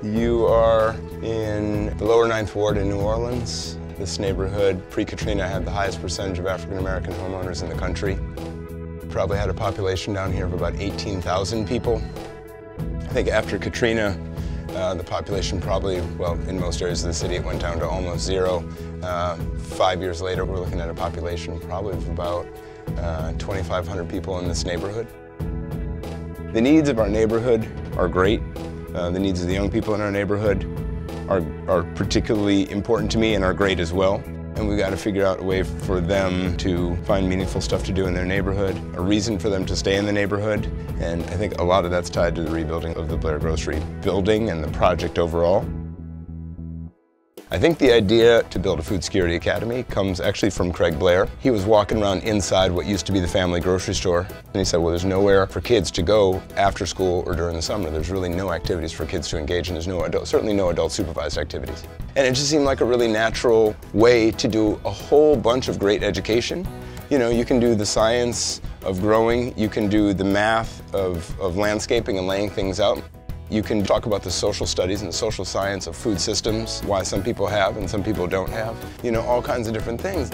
You are in the lower 9th Ward in New Orleans. This neighborhood, pre-Katrina, had the highest percentage of African-American homeowners in the country. Probably had a population down here of about 18,000 people. I think after Katrina, the population probably, well, in most areas of the city, it went down to almost zero. 5 years later, we're looking at a population probably of about 2,500 people in this neighborhood. The needs of our neighborhood are great. The needs of the young people in our neighborhood are particularly important to me and are great as well. And we've got to figure out a way for them to find meaningful stuff to do in their neighborhood, a reason for them to stay in the neighborhood. And I think a lot of that's tied to the rebuilding of the Blair Grocery building and the project overall. I think the idea to build a food security academy comes actually from Craig Blair. He was walking around inside what used to be the family grocery store, and he said, well, there's nowhere for kids to go after school or during the summer. There's really no activities for kids to engage in. There's certainly no adult supervised activities. And it just seemed like a really natural way to do a whole bunch of great education. You know, you can do the science of growing, you can do the math of landscaping and laying things out. You can talk about the social studies and the social science of food systems, why some people have and some people don't have, you know, all kinds of different things.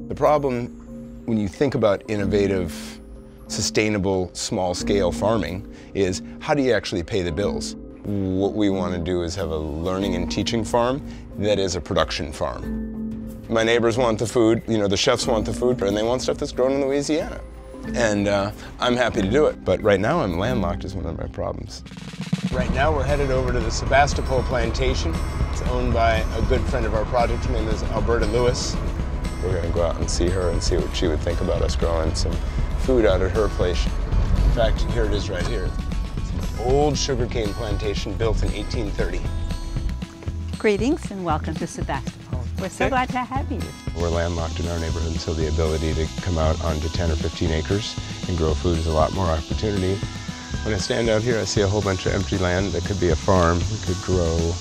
The problem when you think about innovative, sustainable, small-scale farming is how do you actually pay the bills? What we want to do is have a learning and teaching farm that is a production farm. My neighbors want the food, you know, the chefs want the food, and they want stuff that's grown in Louisiana. And I'm happy to do it, but right now I'm landlocked is one of my problems. Right now we're headed over to the Sebastopol plantation. It's owned by a good friend of our project. Her name is Alberta Lewis. We're going to go out and see her and see what she would think about us growing some food out at her place. In fact, here it is right here. It's an old sugarcane plantation built in 1830. Greetings and welcome to Sebastopol. We're so glad to have you. We're landlocked in our neighborhood, and so the ability to come out onto 10 or 15 acres and grow food is a lot more opportunity. When I stand out here, I see a whole bunch of empty land that could be a farm. We could grow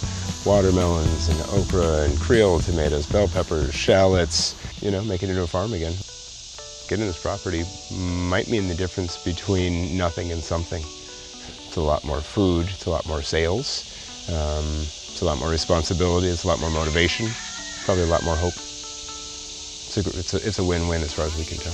watermelons and okra and Creole tomatoes, bell peppers, shallots, you know, make it into a farm again. Getting this property might mean the difference between nothing and something. It's a lot more food, it's a lot more sales, it's a lot more responsibility, it's a lot more motivation. Probably a lot more hope. It's a win-win as far as we can tell.